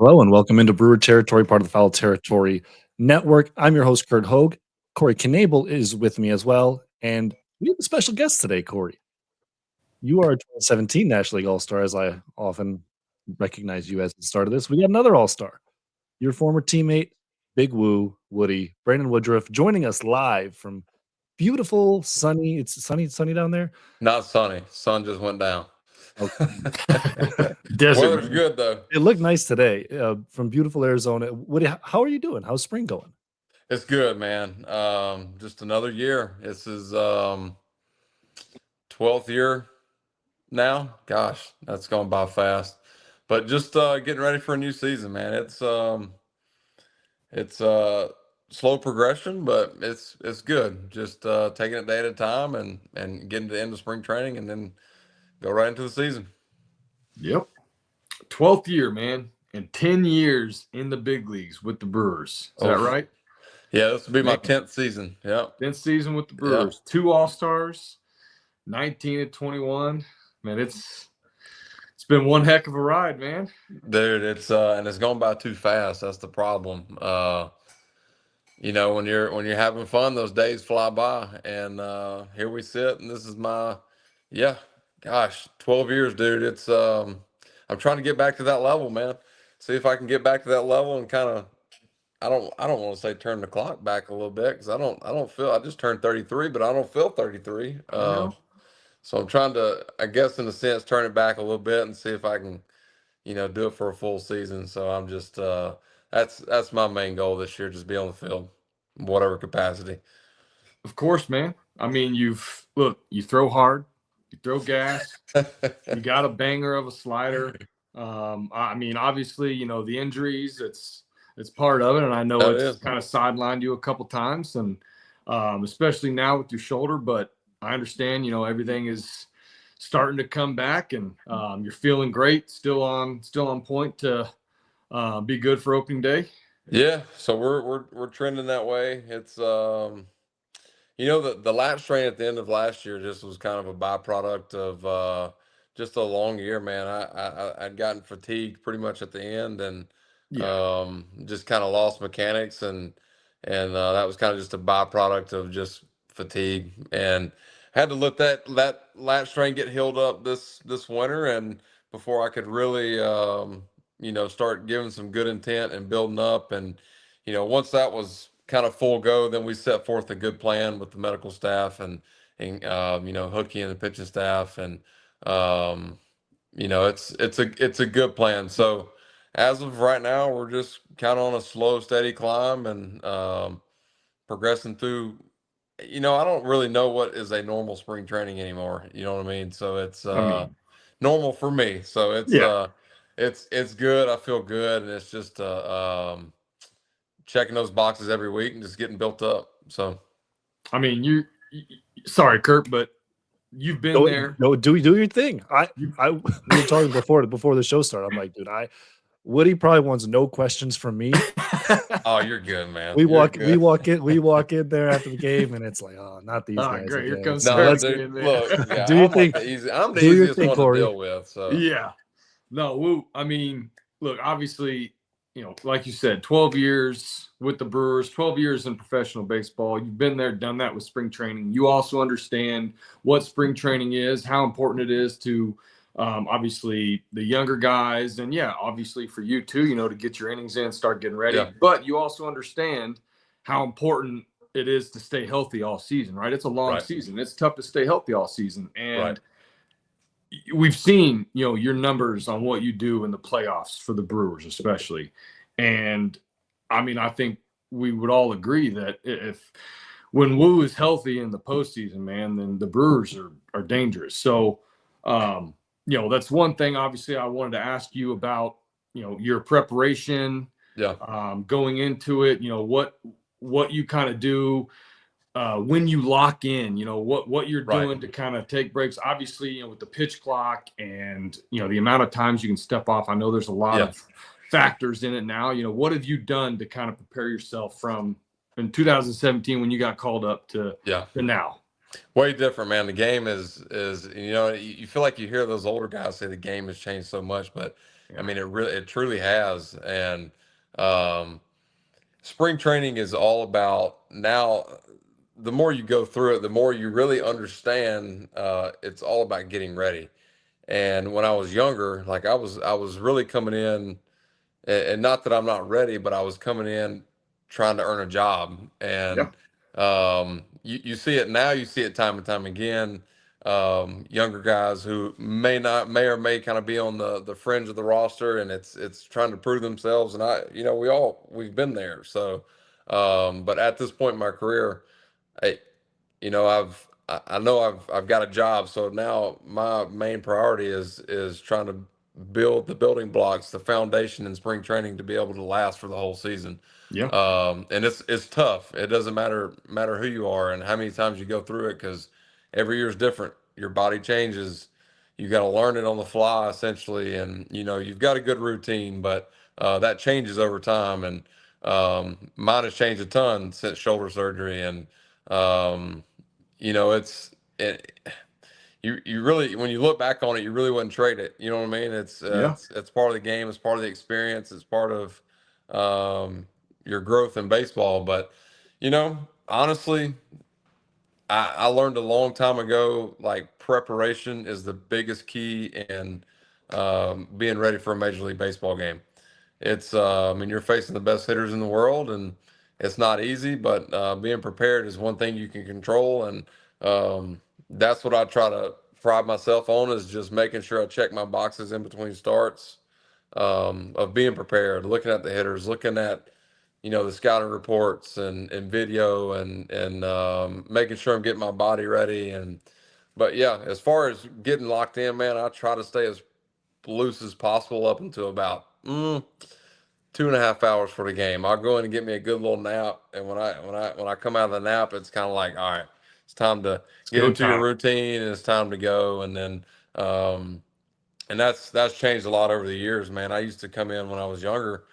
Hello and welcome into Brewer Territory, part of the Foul Territory Network. I'm your host, Kurt Hogue. Corey Knable is with me as well. And we have a special guest today, Corey. You are a 2017 National League All-Star, as I often recognize you as the start of this. We got another All-Star. Your former teammate, Big Woo, Woody, Brandon Woodruff, joining us live from beautiful, sunny. It's sunny down there? Not sunny. Sun just went down. Desert. Weather's good though. It looked nice today from beautiful Arizona. Woody, how are you doing? How's spring going? It's good, man. Just another year. This is 12th year now. Gosh, that's going by fast. But just getting ready for a new season, man. It's slow progression, but it's good. Just taking it day at a time and getting to the end of spring training and then go right into the season. Yep. 12th year, man, and 10 years in the big leagues with the Brewers. Is that right? Yeah, this will be my 10th season. Yeah. 10th season with the Brewers. Yeah. 2 All-Stars, 19 and 21. Man, it's been one heck of a ride, man. Dude, it's and it's going by too fast. That's the problem. You know, when you're having fun, those days fly by. And here we sit, and this is my 12 years, dude. It's I'm trying to get back to that level, man. See if I can get back to that level and kind of I don't want to say turn the clock back a little bit because I don't feel I just turned 33, but I don't feel 33. So I'm trying to, I guess in a sense, turn it back a little bit and see if I can, do it for a full season. So I'm just that's my main goal this year, just be on the field, in whatever capacity. Of course, man. I mean, you throw hard. You throw gas. You got a banger of a slider. I mean, obviously, the injuries, it's part of it. And I know it's kind of sidelined you a couple times, and especially now with your shoulder. But I understand, everything is starting to come back, and you're feeling great. Still on point to be good for opening day. Yeah. So we're trending that way. It's the lat strain at the end of last year just was kind of a byproduct of just a long year, man. I'd gotten fatigued pretty much at the end and just kind of lost mechanics and that was kind of just a byproduct of just fatigue and had to let that lat strain get healed up this winter and before I could really start giving some good intent and building up and once that was kind of full go, then we set forth a good plan with the medical staff and Hookie and the pitching staff and it's a good plan. So as of right now, we're just kind of on a slow, steady climb and progressing through. I don't really know what is a normal spring training anymore. You know what I mean? So it's normal for me. So it's good. I feel good, and it's just checking those boxes every week and just getting built up. So, I mean, sorry, Kurt, but you've been there. No, do your thing. We were talking before the show started. I'm like, dude, Woody probably wants no questions from me. Oh, you're good, man. We walk in there after the game, and it's like, oh, not these guys. Great. Here comes look, do you think I'm the easiest one to deal with? So yeah, no, I mean, look, obviously, like you said, 12 years with the Brewers, 12 years in professional baseball. You've been there, done that with spring training. You also understand what spring training is, how important it is to obviously the younger guys. And obviously for you too, to get your innings in, start getting ready. Yeah. But you also understand how important it is to stay healthy all season, right? It's a long season. It's tough to stay healthy all season. And we've seen, your numbers on what you do in the playoffs for the Brewers, especially. And I mean, I think we would all agree that when Woo is healthy in the postseason, man, then the Brewers are dangerous. So, that's one thing, obviously, I wanted to ask you about, your preparation, going into it, what you kind of do, when you lock in, what you're doing to kind of take breaks, obviously, with the pitch clock and, the amount of times you can step off. I know there's a lot of factors in it now. What have you done to kind of prepare yourself from in 2017 when you got called up to now? Way different, man. The game is you feel like you hear those older guys say the game has changed so much, but I Yeah. mean it truly has. And um, spring training is all about now. The more you go through it, the more you really understand. It's all about getting ready. And when I was younger, like I was really coming in, and not that I'm not ready, but I was coming in trying to earn a job. Yeah. And you see it now, you see it time and time again. Younger guys who may or may kind of be on the fringe of the roster, and it's trying to prove themselves. And we've been there. So, but at this point in my career, I, I know I've got a job, so now my main priority is trying to build the building blocks, the foundation in spring training to be able to last for the whole season. Yeah. And it's tough. It doesn't matter who you are and how many times you go through it, because every year is different. Your body changes. You got to learn it on the fly essentially, and you've got a good routine, but that changes over time. And mine has changed a ton since shoulder surgery, and um, it's it, you really, when you look back on it, you really wouldn't trade it. You know what I mean? Yeah. It's part of the game. It's part of the experience. It's part of your growth in baseball. But honestly, I learned a long time ago, like preparation is the biggest key in being ready for a Major League Baseball game. I mean, you're facing the best hitters in the world, and it's not easy, but being prepared is one thing you can control. And that's what I try to pride myself on, is just making sure I check my boxes in between starts, of being prepared, looking at the hitters, looking at, the scouting reports and video, and making sure I'm getting my body ready. But yeah, as far as getting locked in, man, I try to stay as loose as possible up until about 2.5 hours for the game. I'll go in and get me a good little nap, and when I come out of the nap, it's kind of like, all right, it's time to It's get go into your time. routine, and it's time to go. And then and that's changed a lot over the years, man. I used to come in when I was younger,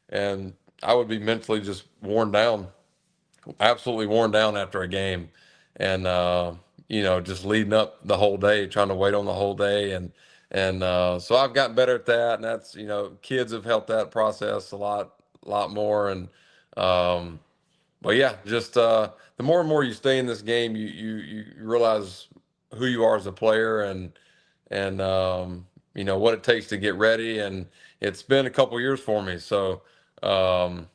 and I would be mentally just worn down, absolutely worn down after a game. And just leading up the whole day, trying to wait on the whole day. And so I've gotten better at that, and that's, kids have helped that process a lot more. And but yeah, just the more and more you stay in this game, you realize who you are as a player, and what it takes to get ready. And it's been a couple years for me, so um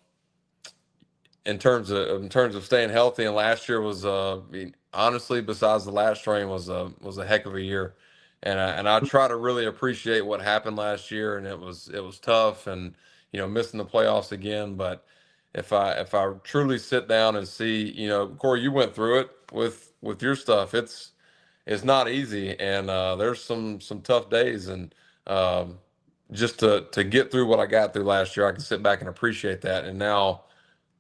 in terms of staying healthy. And last year was, I mean, honestly, besides the last train, was a heck of a year. And I try to really appreciate what happened last year, and it was tough, and missing the playoffs again. But if I truly sit down and see, Corey, you went through it with your stuff. It's not easy, and there's some tough days. And um, just to get through what I got through last year, I can sit back and appreciate that, and now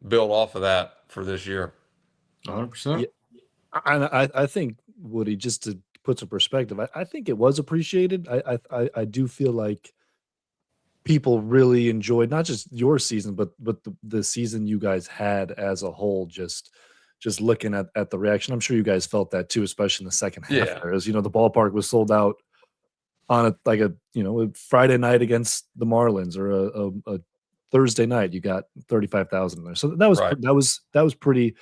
build off of that for this year. 100%. Yeah, and I think, Woody, just to put some perspective, I think it was appreciated. I do feel like people really enjoyed not just your season, but the season you guys had as a whole. Just looking at the reaction, I'm sure you guys felt that too, especially in the second half. Yeah. There, as the ballpark was sold out on a Friday night against the Marlins, or a Thursday night. You got 35,000 there, so that was Right. that was pretty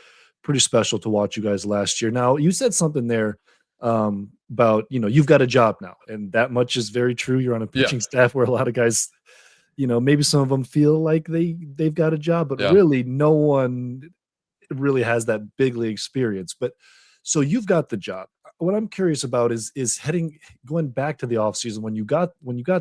special to watch you guys last year. Now, you said something there about you've got a job now, and that much is very true. You're on a Yeah. pitching staff where a lot of guys, maybe some of them feel like they've got a job, but Yeah. really no one really has that big league experience. But so you've got the job. What I'm curious about is going back to the offseason when you got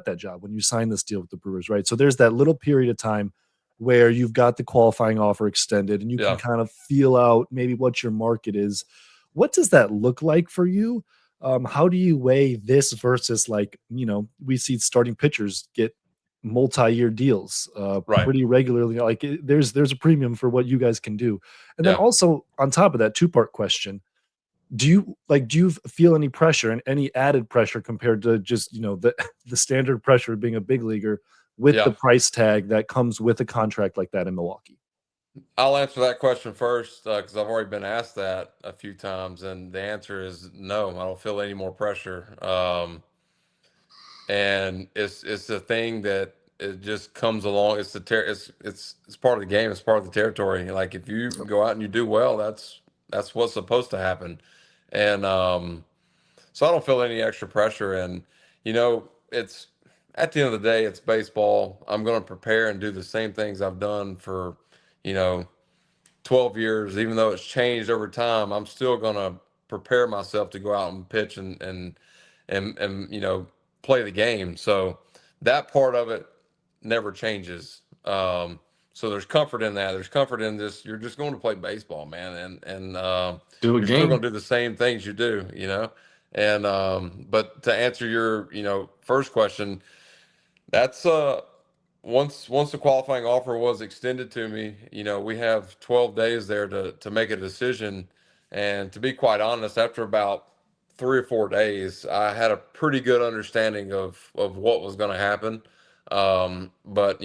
that job, when you signed this deal with the Brewers, right? So there's that little period of time where you've got the qualifying offer extended, and you can Yeah. kind of feel out maybe what your market is. What does that look like for you? How do you weigh this versus, like, we see starting pitchers get multi-year deals Right. pretty regularly. Like, there's a premium for what you guys can do. And then Yeah. also, on top of that, two-part question: do you feel any pressure and any added pressure compared to just the standard pressure of being a big leaguer with Yeah. the price tag that comes with a contract like that in Milwaukee? I'll answer that question first because I've already been asked that a few times, and the answer is no. I don't feel any more pressure, and it's a thing that it just comes along. It's it's part of the game. It's part of the territory. Like if you go out and you do well, that's what's supposed to happen, and so I don't feel any extra pressure. And it's at the end of the day, it's baseball. I'm going to prepare and do the same things I've done for you know 12 years, even though it's changed over time. I'm still going to prepare myself to go out and pitch and play the game. So that part of it never changes. So there's comfort in that. There's comfort in this. You're just going to play baseball, man, and Still a you're still game. going to do the same things you do, And but to answer your first question, that's once the qualifying offer was extended to me, we have 12 days there to make a decision. And to be quite honest, after about 3 or 4 days, I had a pretty good understanding of what was going to happen. But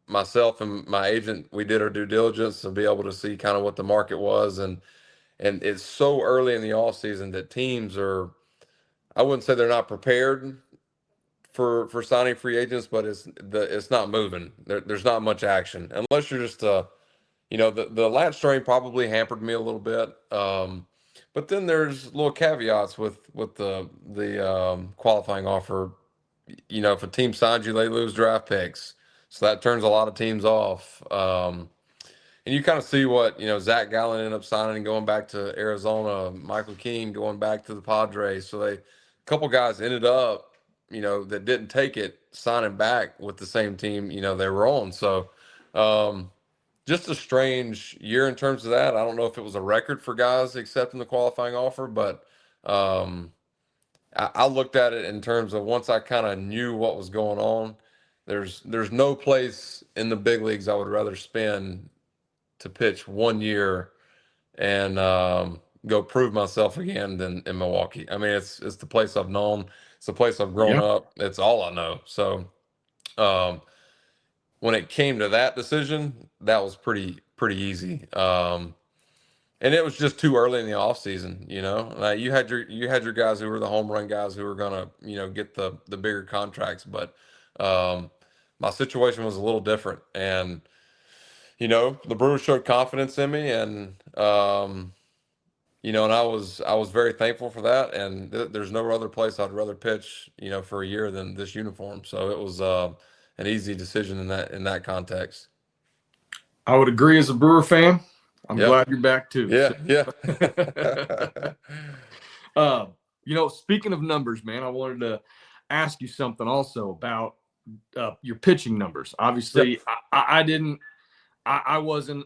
myself and my agent, we did our due diligence to be able to see kind of what the market was, and it's so early in the off season that teams are. I wouldn't say they're not prepared for signing free agents, but it's not moving. There's not much action unless you're just the lat strain probably hampered me a little bit. But then there's little caveats with the qualifying offer. If a team signs you, they lose draft picks, so that turns a lot of teams off. And you kind of see what Zach Gallen ended up signing and going back to Arizona, Michael King going back to the Padres. So a couple guys ended up that didn't take it signing back with the same team they were on. So just a strange year in terms of that. I don't know if it was a record for guys accepting the qualifying offer, but I looked at it in terms of once I kind of knew what was going on. There's no place in the big leagues I would rather spend to pitch 1 year and go prove myself again than in Milwaukee. I mean, it's the place I've known. It's the place I've grown up. It's all I know. So when it came to that decision, that was pretty easy. And it was just too early in the off season. You had your guys who were the home run guys who were gonna get the bigger contracts, but my situation was a little different. And the Brewers showed confidence in me, and and I was very thankful for that. And there's no other place I'd rather pitch, for a year than this uniform. So it was an easy decision in that context. I would agree as a Brewer fan. I'm Yeah, glad you're back too. yeah, So. yeah. Speaking of numbers, man, I wanted to ask you something also about your pitching numbers. Obviously, Yep. I wasn't,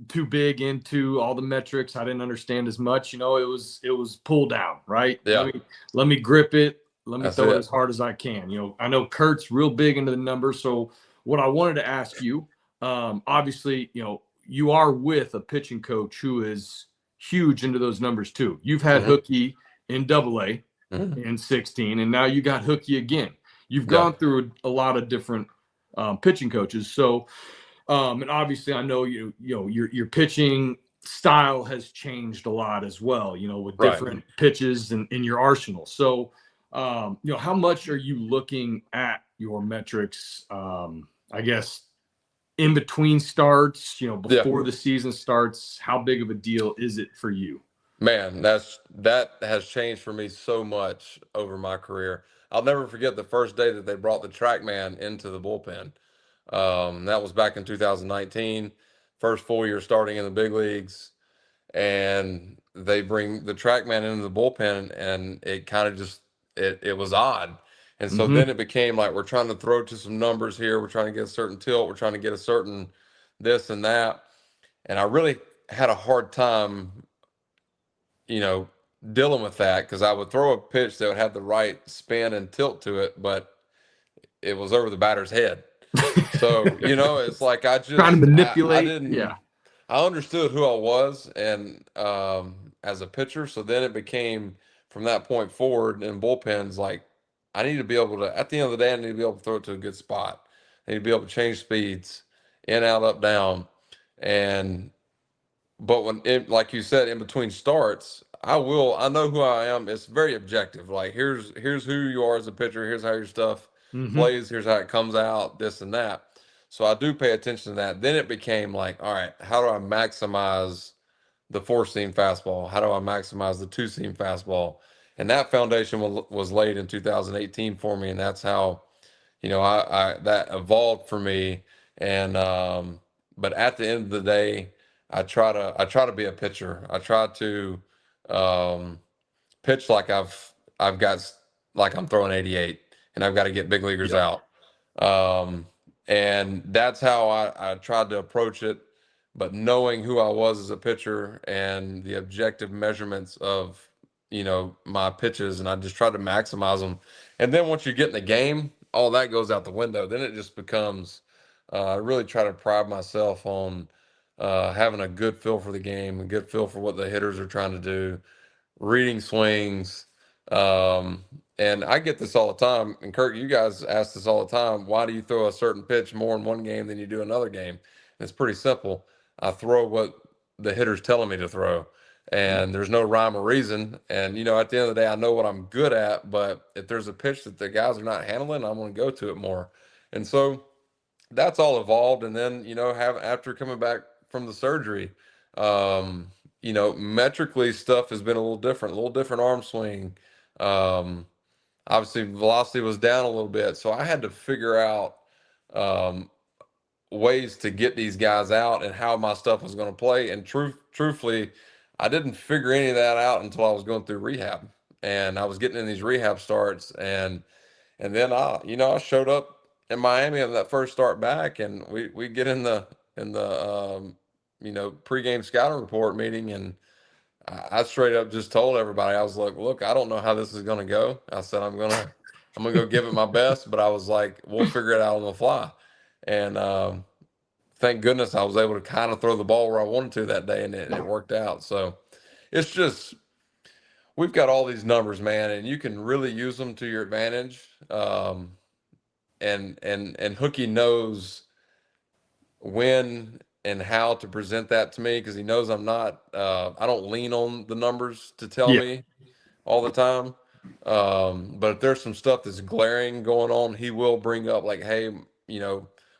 too big into all the metrics. I didn't understand as much. It was pull down, right? Yeah. Let me grip it. Let me That's throw it it. as hard as I can. I know Kurt's real big into the numbers. So what I wanted to ask you, obviously, you are with a pitching coach who is huge into those numbers too. You've had Mhm. Hookie in AA Mhm. in 16, and now you got Hookie again. You've Yeah. gone through a lot of different pitching coaches. So, and obviously, I know your pitching style has changed a lot as well. With Right. different pitches in your arsenal. So, how much are you looking at your metrics? I guess in between starts, before the season starts. How big of a deal is it for you? Man, that has changed for me so much over my career. I'll never forget the first day that they brought the TrackMan into the bullpen. That was back in 2019, first full year starting in the big leagues, and they bring the TrackMan into the bullpen, and it kind of just it was odd. And so then it became like we're trying to throw to some numbers here, we're trying to get a certain tilt, we're trying to get a certain this and that, and I really had a hard time dealing with that because I would throw a pitch that would have the right spin and tilt to it, but it was over the batter's head. So, it's like I Trying to just I manipulate. didn't Yeah. I understood who I was and as a pitcher. So then it became from that point forward in bullpens, like I need to be able to at the end of the day, I need to be able to throw it to a good spot. I need to be able to change speeds, in, out, up, down. And but like you said, in between starts, I know who I am. It's very objective. Like here's who you are as a pitcher. Here's how your stuff plays. Here's how it comes out. This and that. So I do pay attention to that. Then it became like, all right, how do I maximize the four seam fastball? How do I maximize the two seam fastball? And that foundation was laid in 2018 for me, and that's how I that evolved for me. And but at the end of the day, I try to be a pitcher. I try to um, pitch like I've got like I'm throwing 88, and I've got to get big leaguers out. Um, and that's how I tried to approach it. But knowing who I was as a pitcher and the objective measurements of my pitches, and I just tried to maximize them. And then once you get in the game, all that goes out the window. Then it just becomes I really try to pride myself on having a good feel for the game, a good feel for what the hitters are trying to do, reading swings. Um, and I get this all the time. And Kirk, you guys ask this all the time. Why do you throw a certain pitch more in one game than you do another game? And it's pretty simple. I throw what the hitter's telling me to throw. And there's no rhyme or reason. And, at the end of the day, I know what I'm good at. But if there's a pitch that the guys are not handling, I'm going to go to it more. And so that's all evolved. And then, after coming back from the surgery, metrically stuff has been a little different arm swing. Um, Obviously velocity was down a little bit. So I had to figure out um, ways to get these guys out and how my stuff was going to play. And truthfully, I didn't figure any of that out until I was going through rehab, and I was getting in these rehab starts, and then I showed up in Miami on that first start back, and we get in the pregame scouting report meeting, and I straight up just told everybody, I was like, look, I don't know how this is going to go. I said, I'm gonna go give it my best, but I was like, we'll figure it out on the fly. And thank goodness I was able to kind of throw the ball where I wanted to that day, and it worked out. So it's just, we've got all these numbers, man, and you can really use them to your advantage. And Hookie knows when and how to present that to me, because he knows I don't lean on the numbers to tell me all the time. But if there's some stuff that's glaring going on, he will bring up like, hey,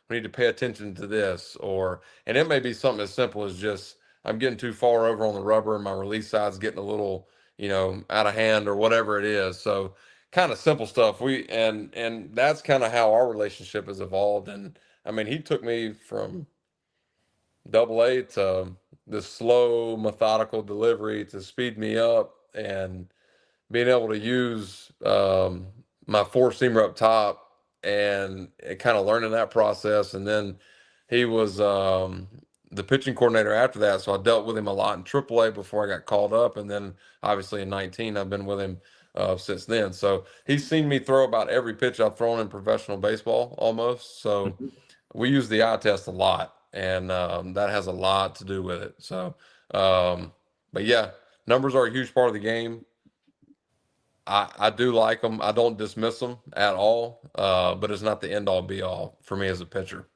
we need to pay attention to this, and it may be something as simple as just I'm getting too far over on the rubber and my release side's getting a little, out of hand or whatever it is. So kind of simple stuff. And that's kind of how our relationship has evolved. And I mean, he took me from AA to the slow, methodical delivery to speed me up, and being able to use my four seamer up top, and kind of learning that process. And then he was the pitching coordinator after that, so I dealt with him a lot in AAA before I got called up, and then obviously in 19 I've been with him since then. So he's seen me throw about every pitch I've thrown in professional baseball almost. So we use the eye test a lot, and that has a lot to do with it. So, but yeah, numbers are a huge part of the game. I do like them. I don't dismiss them at all, but it's not the end all be all for me as a pitcher.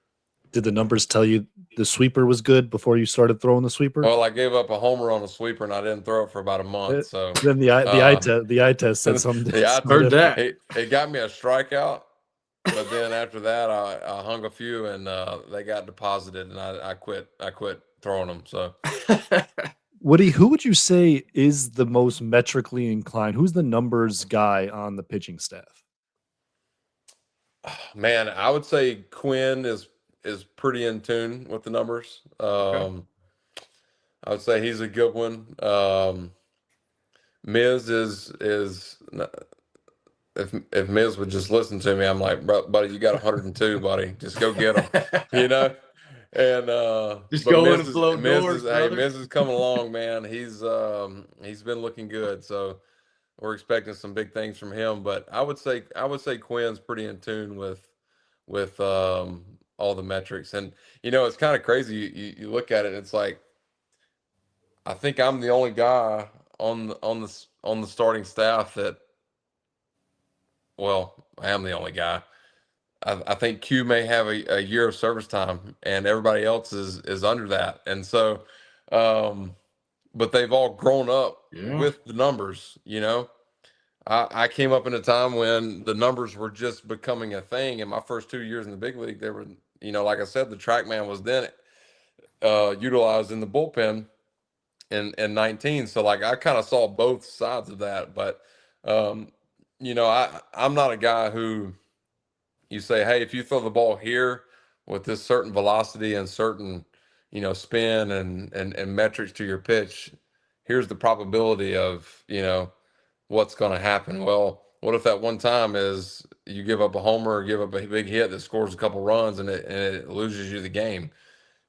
Did the numbers tell you the sweeper was good before you started throwing the sweeper? Well, I gave up a homer on a sweeper, and I didn't throw it for about a month. So then the eye test said something. Heard that. It got me a strikeout, but then after that, I hung a few, and they got deposited, and I quit throwing them. So. Woody, who would you say is the most metrically inclined? Who's the numbers guy on the pitching staff? Man, I would say Quinn is pretty in tune with the numbers. I would say he's a good one. Miz is if Miz would just listen to me, I'm like, buddy, you got 102, buddy. Just go get him, And just go in and blow doors. Miz is coming along, man. He's been looking good, so we're expecting some big things from him. But I would say Quinn's pretty in tune with all the metrics. And it's kind of crazy. You look at it, it's like, I think I'm the only guy on the starting staff that, well, I am the only guy I think Q may have a year of service time, and everybody else is under that. And so, but they've all grown up with the numbers. I came up in a time when the numbers were just becoming a thing. In my first 2 years in the big league, they were, like I said, the TrackMan was then utilized in the bullpen in 19. So like I kind of saw both sides of that. But I'm not a guy who you say, hey, if you throw the ball here with this certain velocity and certain, spin and metrics to your pitch, here's the probability of, what's going to happen. Well, what if that one time is you give up a homer or give up a big hit that scores a couple runs and it loses you the game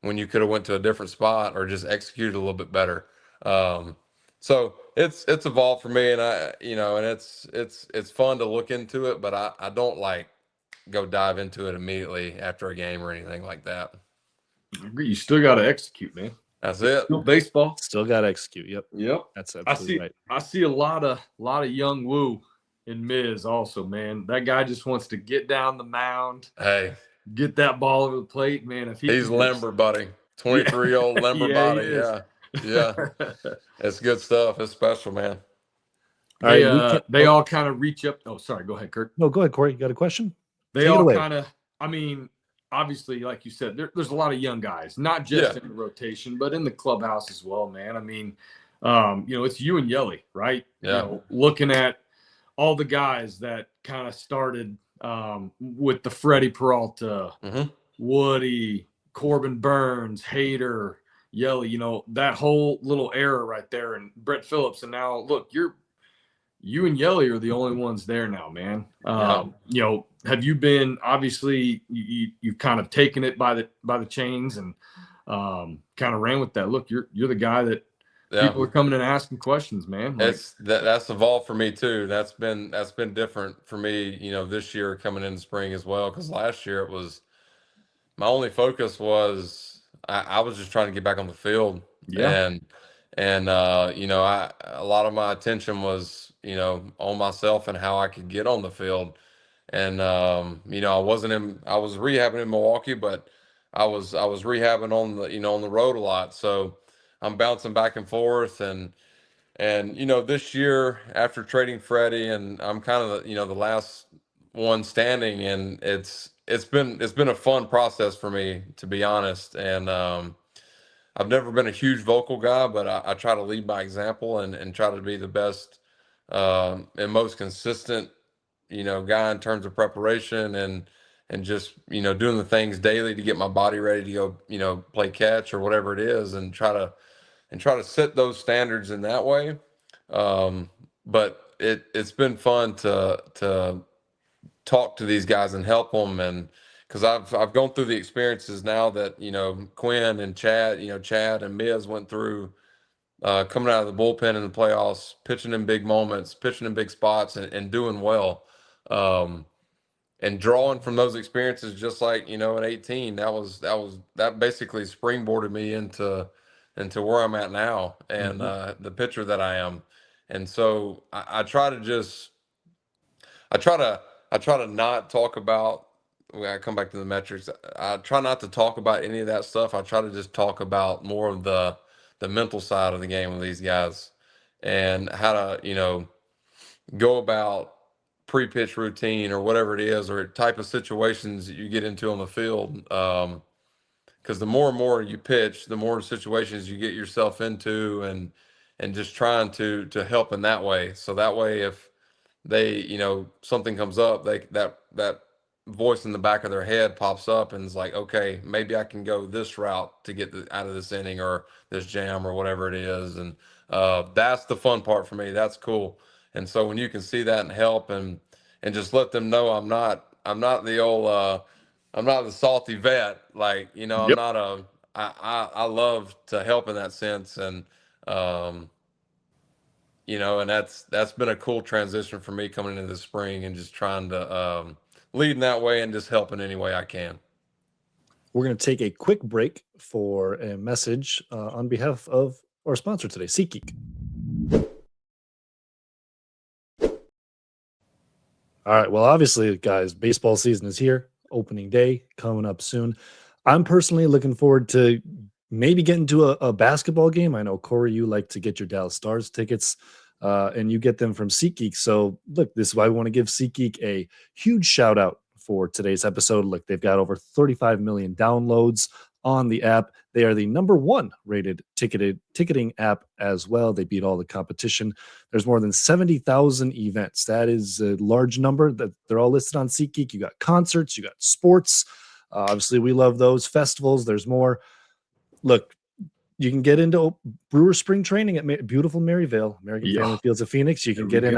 when you could have went to a different spot or just executed a little bit better. So it's evolved for me, and and it's fun to look into it, but I don't like go dive into it immediately after a game or anything like that. I agree. You still got to execute, man. That's it. Still baseball. Still got to execute. Yep. That's absolutely right. I see a lot of young Woo in Miz also, man. That guy just wants to get down the mound. Hey, get that ball over the plate, man. If he's limber, buddy. 23-year-old limber body. Yeah. It's good stuff. It's special, man. They all kind of reach up. Oh, sorry. Go ahead, Kurt. No, go ahead, Corey. You got a question? They all kind of, obviously, like you said, there's a lot of young guys, not just in the rotation, but in the clubhouse as well, man. It's you and Yelly, right? Yeah. Looking at all the guys that kind of started with the Freddie Peralta, Woody, Corbin Burns, Hader, Yelly, that whole little era right there, and Brett Phillips. And now, look, you and Yelly are the only ones there now, man. Have you been, obviously you've kind of taken it by the chains and kind of ran with that. Look, you're the guy that people are coming and asking questions, man. That's evolved for me too. That's been different for me, this year coming into spring as well. Cause last year it was, my only focus was I was just trying to get back on the field. Yeah. And a lot of my attention was, on myself and how I could get on the field. And I was rehabbing in Milwaukee, but I was rehabbing on the road a lot. So I'm bouncing back and forth and this year after trading Freddie, and I'm kind of the last one standing, and it's been a fun process for me, to be honest. And I've never been a huge vocal guy, but I try to lead by example and try to be the best and most consistent, guy in terms of preparation and just, doing the things daily to get my body ready to go, play catch or whatever it is, and try to set those standards in that way. But it's been fun to talk to these guys and help them. And because I've gone through the experiences now that, Quinn and Chad and Miz went through, coming out of the bullpen in the playoffs, pitching in big moments, pitching in big spots, and doing well. And drawing from those experiences, just like, at 18, that basically springboarded me into where I'm at now, and the pitcher that I am. And so I try to not talk about, when I come back to the metrics, I try not to talk about any of that stuff. I try to just talk about more of the mental side of the game with these guys, and how to, go about pre-pitch routine or whatever it is, or type of situations that you get into on the field. Because the more and more you pitch, the more situations you get yourself into, and just trying to help in that way. So that way, if they, something comes up, that voice in the back of their head pops up and is like, okay, maybe I can go this route to get out of this inning or this jam or whatever it is. And that's the fun part for me. That's cool. And so when you can see that and help and just let them know I'm not the old I'm not the salty vet, like, I'm not I love to help in that sense. And and that's been a cool transition for me coming into the spring, and just trying to lead in that way and just help in any way I can. We're going to take a quick break for a message on behalf of our sponsor today, SeatGeek. All right. Well, obviously, guys, baseball season is here. opening day coming up soon. I'm personally looking forward to maybe getting to a basketball game. I know, Corey, you like to get your Dallas Stars tickets, and you get them from SeatGeek. So, look, this is why we want to give SeatGeek a huge shout out for today's episode. Look, they've got over 35 million downloads on the app. They are the number one rated ticketing app as well. They beat all the competition. There's more than 70,000 events. That is a large number. That they're all listed on SeatGeek. You got concerts, you got sports. Obviously, we love those festivals. There's more. Look, you can get into Brewer spring training at beautiful Maryvale, American Family Fields of Phoenix. You can get in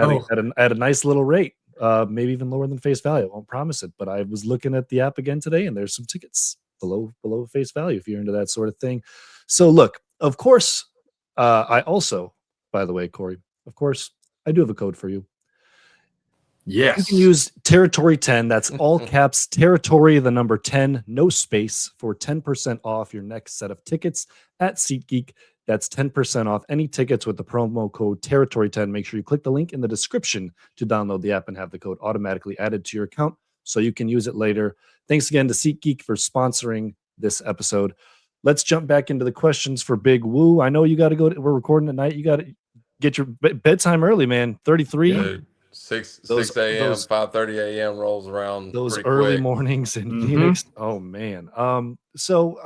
at a nice little rate, maybe even lower than face value. I won't promise it, but I was looking at the app again today, and there's some tickets below face value if you're into that sort of thing. So, look, of course, I also, by the way, Corey, of course, I do have a code for you. Yes. You can use Territory 10. That's all caps Territory, the number 10, no space, for 10% off your next set of tickets at SeatGeek. That's 10% off any tickets with the promo code Territory 10. Make sure you click the link in the description to download the app and have the code automatically added to your account so you can use it later. Thanks again to SeatGeek for sponsoring this episode. Let's jump back into the questions for Big Woo. I know you got to go. We're recording at night. You got to get your bedtime early, man. 33. Dude. 6 a.m., 5:30 a.m. rolls around. Those early mornings in Phoenix. Oh man. So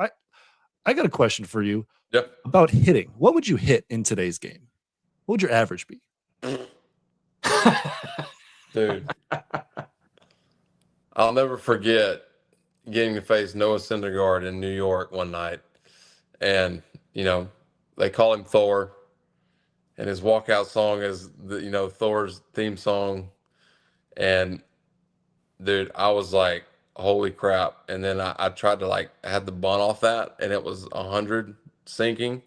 I got a question for you. Yep. About hitting. What would you hit in today's game? What would your average be? Dude, I'll never forget getting to face Noah Syndergaard in New York one night, and they call him Thor. And his walkout song is Thor's theme song. And dude, I was like, holy crap. And then I tried to I had the bunt off that, and it was 100 sinking.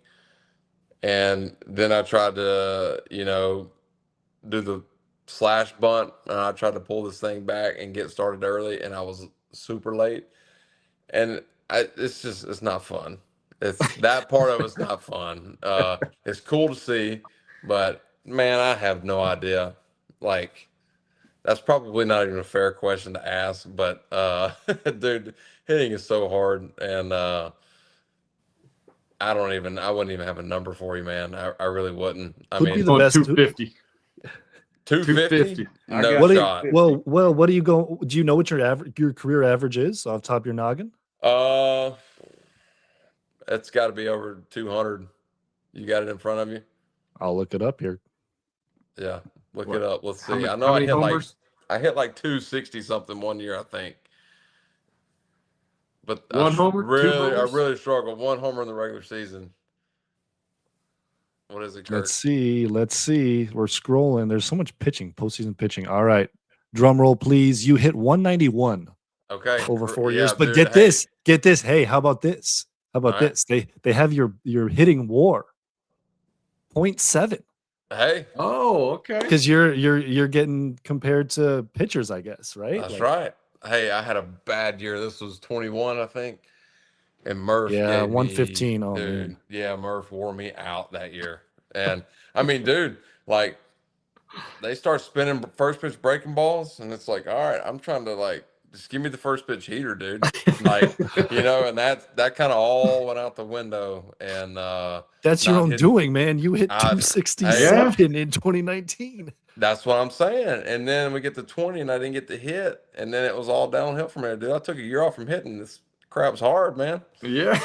And then I tried to, do the slash bunt, and I tried to pull this thing back and get started early, and I was super late. And it's not fun. It's that part of it's not fun. It's cool to see. But man, I have no idea. That's probably not even a fair question to ask. But dude, hitting is so hard, and I wouldn't even have a number for you, man. I really wouldn't. Who'd be the best? 250. 250? No what shot. Well, what do you go? Do you know what your career average is off the top of your noggin? It's got to be over 200. You got it in front of you? I'll look it up here. Yeah, look it up. Let's see. I know I hit homers? I hit 260 something one year, I think. But one homer, I really struggled. One homer in the regular season. What is it, Kurt? Let's see. We're scrolling. There's so much pitching, postseason pitching. All right. Drum roll, please. You hit 191. Okay. Over 4 years. But dude, get this. Hey, how about this? This? They have your hitting WAR 0.7. Hey. Oh, okay. Because you're getting compared to pitchers, I guess, right? That's right. Hey, I had a bad year. This was 21, I think. And Murph. Yeah, 115. Oh, dude, man. Yeah, Murph wore me out that year. And I mean, dude, they start spinning first pitch breaking balls, and it's all right, I'm trying to just give me the first pitch heater, dude. And that kind of all went out the window. And that's your own doing, man. You hit 267 in 2019. That's what I'm saying. And then we get to 20, and I didn't get the hit, and then it was all downhill from there, dude. I took a year off from hitting. This crap's hard, man. Yeah.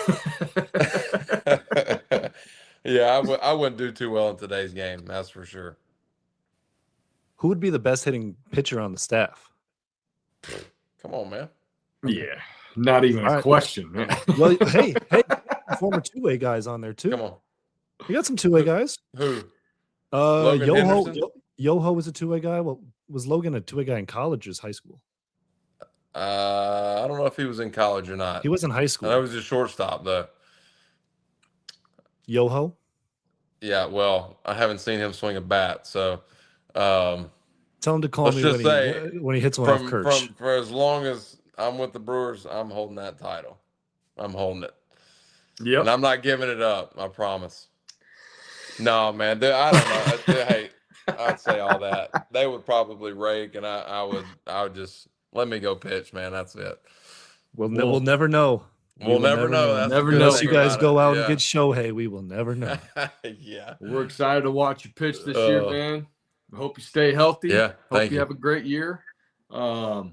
Yeah, I wouldn't do too well in today's game. That's for sure. Who would be the best hitting pitcher on the staff? Come on, man. Yeah, not even a question, man. Well, hey, former two-way guys on there too. Come on, you got some two-way guys. Who? Yoho was a two-way guy. Well, was Logan a two-way guy in college or high school? I don't know if he was in college or not. He was in high school. I was a shortstop though. Yoho? Yeah, well, I haven't seen him swing a bat, so tell him to call me when he hits one off Kirsch. For as long as I'm with the Brewers, I'm holding that title. I'm holding it. Yeah, and I'm not giving it up. I promise. No, man, I don't know. Hey, I'd say all that. They would probably rake, and I would just let me go pitch, man. That's it. We'll never know. We'll never know. That's Never the good know. Unless thing you guys about go it. out and get Shohei, we will never know. Yeah. We're excited to watch you pitch this year, man. I hope you stay healthy. Yeah, hope you have a great year. Let's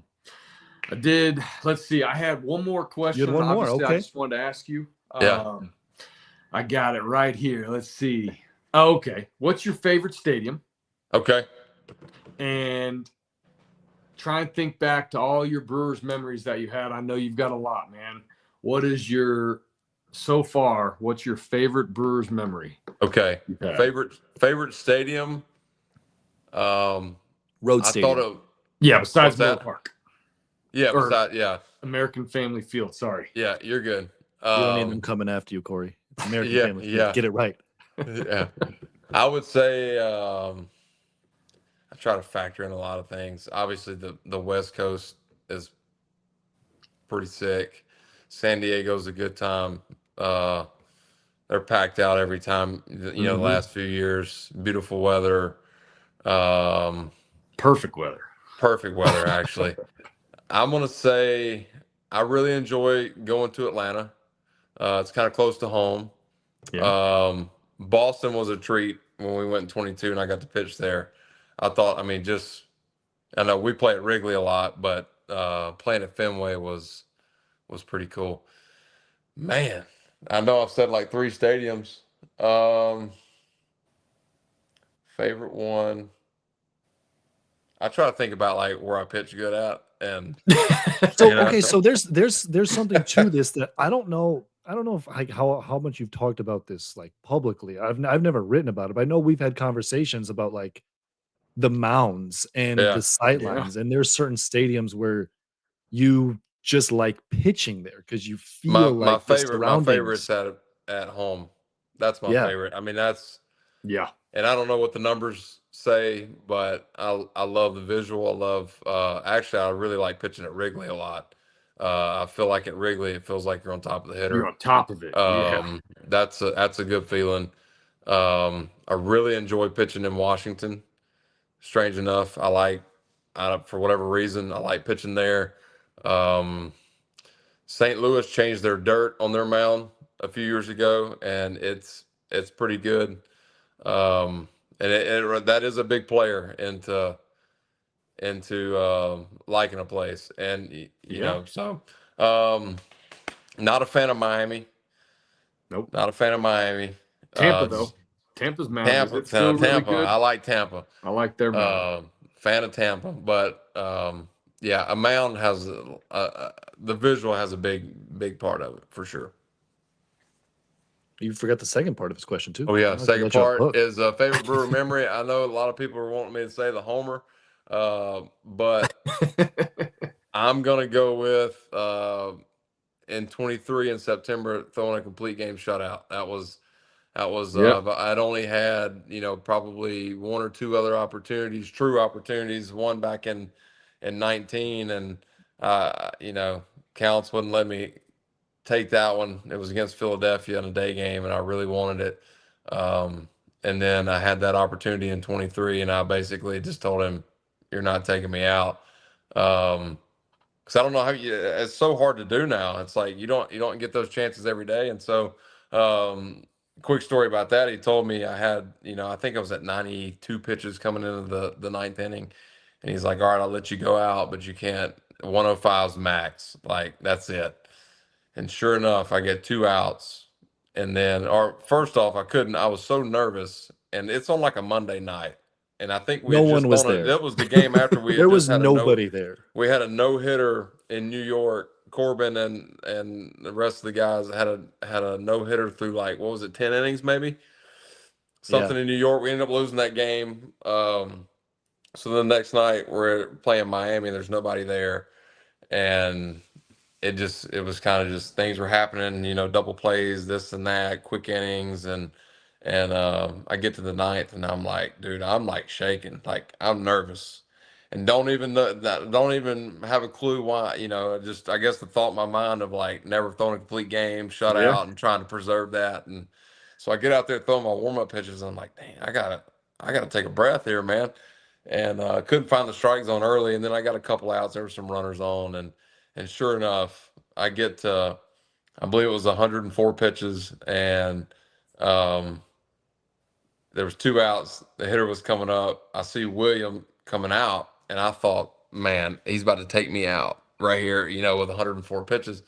see. I had one more question. You had one more, Obviously, okay. I just wanted to ask you. Yeah. I got it right here. Let's see. Oh, okay. What's your favorite stadium? Okay. And try and think back to all your Brewers memories that you had. I know you've got a lot, man. What's your favorite Brewers memory? Okay. Favorite stadium? Road stadium. Besides Miller Park. Yeah, American Family Field. Sorry. Yeah, you're good. You don't need them coming after you, Corey. It's American Family Field. Yeah. Get it right. Yeah. I would say I try to factor in a lot of things. Obviously, the West Coast is pretty sick. San Diego's a good time. They're packed out every time. The last few years, beautiful weather. Perfect weather, actually. I'm gonna say I really enjoy going to Atlanta. It's kind of close to home. Yeah. Boston was a treat when we went in 22 and I got to pitch there. I know we play at Wrigley a lot, but playing at Fenway was pretty cool. Man, I know I've said like 3 stadiums. Favorite one. I try to think about like where I pitch good at, and so there's something to this that I don't know if like how much you've talked about this like publicly. I've never written about it, but I know we've had conversations about like the mounds and the sight lines, and there's certain stadiums where you just like pitching there because you feel my like favorite's at home. That's my favorite. I mean, that's and I don't know what the numbers say, but I love the visual. I love actually I really like pitching at Wrigley a lot. I feel like at Wrigley it feels like you're on top of the hitter. You're on top of it. That's a good feeling. I really enjoy pitching in Washington. Strange enough, for whatever reason, I like pitching there. St. Louis changed their dirt on their mound a few years ago, and it's pretty good. And that is a big player into liking a place, and so not a fan of Miami. Nope. Not a fan of Miami. Tampa though. Tampa's mound. Tampa. Really good? I like Tampa. I like their mound. Fan of Tampa, but a mound has the visual has a big part of it for sure. You forgot the second part of his question too. Oh yeah, second part is favorite Brewer memory. I know a lot of people are wanting me to say the homer, but I'm gonna go with in 23 in September throwing a complete game shutout. That was I'd only had probably 1 or 2 other opportunities, true opportunities. One back in 19, and Counts wouldn't let me take that one. It was against Philadelphia in a day game, and I really wanted it. And then I had that opportunity in 23, and I basically just told him, "You're not taking me out." Because I don't know it's so hard to do now. It's like you don't get those chances every day, and so. Quick story about that. He told me I had, I think I was at 92 pitches coming into the 9th inning, and he's like, "All right, I'll let you go out, but you can't. 105's max. Like that's it." And sure enough, I get 2 outs, and then, or first off, I couldn't. I was so nervous, and it's on like a Monday night, and I think no one was there. That was the game after we. There was nobody there. We had a no-hitter in New York. Corbin and the rest of the guys had a no-hitter through like, what was it, 10 innings maybe? Something in New York. We ended up losing that game. So the next night we're playing Miami and there's nobody there. And it was kind of just things were happening, double plays, this and that, quick innings, and I get to the 9th and I'm like, dude, I'm like shaking, like I'm nervous. And don't even have a clue why, just I guess the thought in my mind of like never throwing a complete game, shut out, and trying to preserve that. And so I get out there throwing my warm up pitches. And I'm like, dang, I gotta take a breath here, man. and couldn't find the strike zone early. And then I got a couple outs. There were some runners on, and sure enough, I get to, I believe it was 104 pitches, and there was 2 outs. The hitter was coming up. I see William coming out, and I thought, man, he's about to take me out right here, with 104 pitches.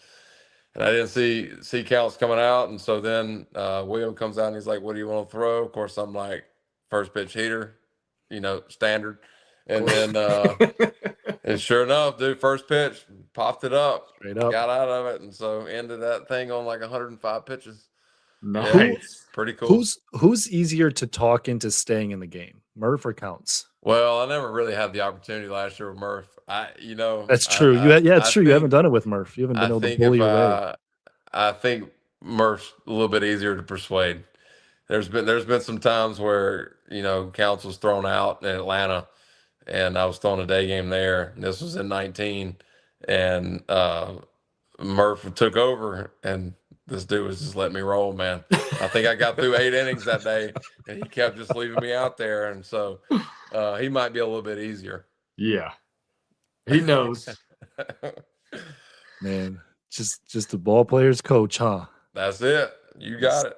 And I didn't see counts coming out, and so then William comes out and he's like, "What do you want to throw?" Of course, I'm like, "First pitch heater, standard." And then and sure enough, dude, first pitch, popped it up, Straight up. got out of it, and so ended that thing on like 105 pitches. Nice. Yeah, pretty cool. Who's easier to talk into staying in the game, Murph or Counts? Well, I never really had the opportunity last year with Murph. That's true. It's true. You haven't done it with Murph. You haven't been able to bully your way. I think Murph's a little bit easier to persuade. There's been some times where Counts was thrown out in Atlanta, and I was throwing a day game there. And this was in 19, and Murph took over, and this dude was just letting me roll, man. I think I got through 8 innings that day, and he kept just leaving me out there, and so he might be a little bit easier. Yeah, he knows. Man, just the ball player's coach, huh? That's it. You got it,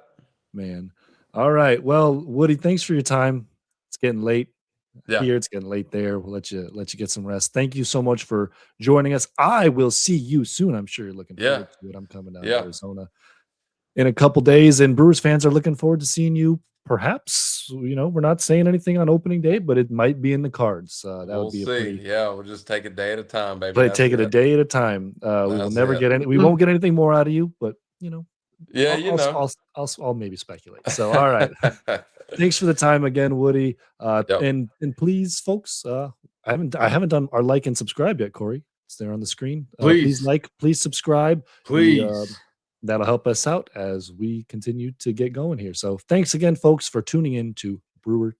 man. All right. Well, Woody, thanks for your time. It's getting late. Yeah. Here it's getting late there. We'll let you get some rest. Thank you so much for joining us. I will see you soon. I'm sure you're looking forward to it. I'm coming down to Arizona in a couple days, and Brewers fans are looking forward to seeing you. Perhaps, we're not saying anything on opening day, but it might be in the cards. We'll see. We'll just take a day at a time, baby. Take it a day at a time. We will never get any. We won't get anything more out of you, but I'll maybe speculate. So, all right. Thanks for the time again, Woody. And please, folks, I haven't done our like and subscribe yet, Corey. It's there on the screen. Please like, please subscribe. Please. That'll help us out as we continue to get going here. So thanks again, folks, for tuning in to Brewer.